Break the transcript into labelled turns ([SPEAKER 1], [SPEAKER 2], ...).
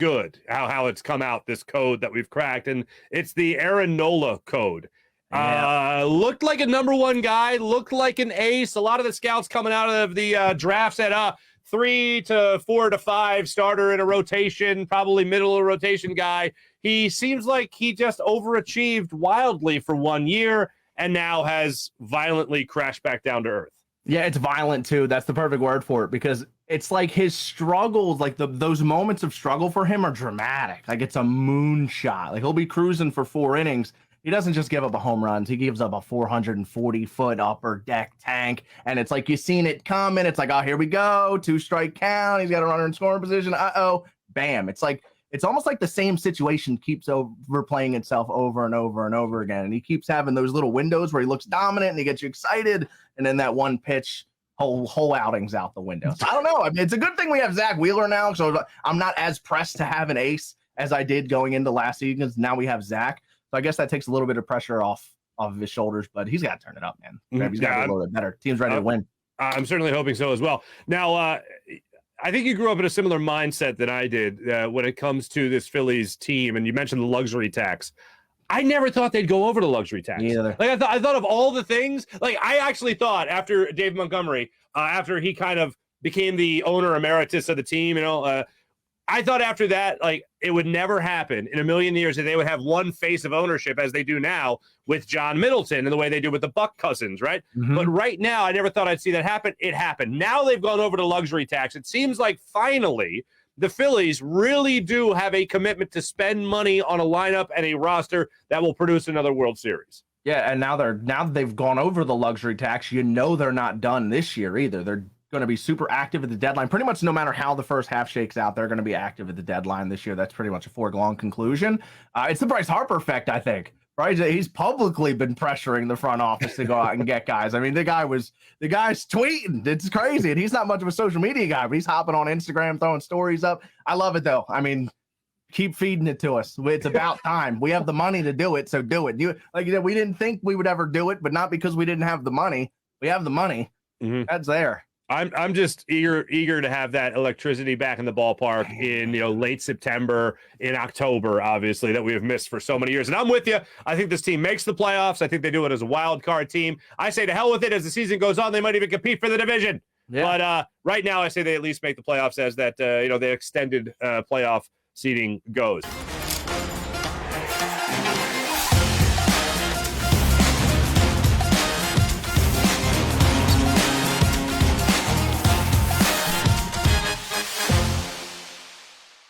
[SPEAKER 1] good how it's come out, this code that we've cracked, and it's the Aaron Nola code. Yeah. Looked like a number one guy, looked like an ace. A lot of the scouts coming out of the draft said 3 to 4 to 5 starter in a rotation, probably middle of rotation guy. He seems like he just overachieved wildly for 1 year and now has violently crashed back down to earth.
[SPEAKER 2] Yeah, it's violent too. That's the perfect word for it, because it's like his struggles, like those moments of struggle for him are dramatic. Like it's a moonshot. Like he'll be cruising for 4 innings. He doesn't just give up a home runs. He gives up a 440-foot upper deck tank. And it's like, you've seen it coming. It's like, oh, here we go. 2-strike count. He's got a runner in scoring position. Uh-oh. Bam. It's like, it's almost like the same situation keeps overplaying itself over and over and over again. And he keeps having those little windows where he looks dominant and he gets you excited. And then that one pitch, whole outing's out the window. So I don't know. I mean, it's a good thing we have Zach Wheeler now. So I'm not as pressed to have an ace as I did going into last season, because now we have Zach. So I guess that takes a little bit of pressure off of his shoulders, but he's got to turn it up, man. He's got to be a little bit better. Team's ready to win.
[SPEAKER 1] I'm certainly hoping so as well. Now, I think you grew up in a similar mindset than I did when it comes to this Phillies team, and you mentioned the luxury tax. I never thought they'd go over the luxury tax.
[SPEAKER 2] Either.
[SPEAKER 1] Like I thought of all the things. Like I actually thought after Dave Montgomery, after he kind of became the owner emeritus of the team, I thought after that, like, it would never happen in a million years that they would have one face of ownership as they do now with John Middleton and the way they do with the Buck cousins, right? Mm-hmm. But right now, I never thought I'd see that happen. It happened. Now they've gone over to luxury tax. It seems like finally the Phillies really do have a commitment to spend money on a lineup and a roster that will produce another World Series.
[SPEAKER 2] Yeah, and now that they've gone over the luxury tax, they're not done this year either. They're going to be super active at the deadline. Pretty much no matter how the first half shakes out, they're going to be active at the deadline this year. That's pretty much a foregone conclusion. It's the Bryce Harper effect, I think. Bryce, he's publicly been pressuring the front office to go out and get guys. I mean, the guy's tweeting. It's crazy. And he's not much of a social media guy, but he's hopping on Instagram, throwing stories up. I love it, though. I mean, keep feeding it to us. It's about time. We have the money to do it, so do it. We didn't think we would ever do it, but not because we didn't have the money. We have the money. Mm-hmm. That's there.
[SPEAKER 1] I'm just eager to have that electricity back in the ballpark in late September, in October, obviously, that we have missed for so many years. And I'm with you. I think this team makes the playoffs. I think they do it as a wild card team. I say to hell with it. As the season goes on, they might even compete for the division. Yeah. But right now, I say they at least make the playoffs as that the extended playoff seeding goes.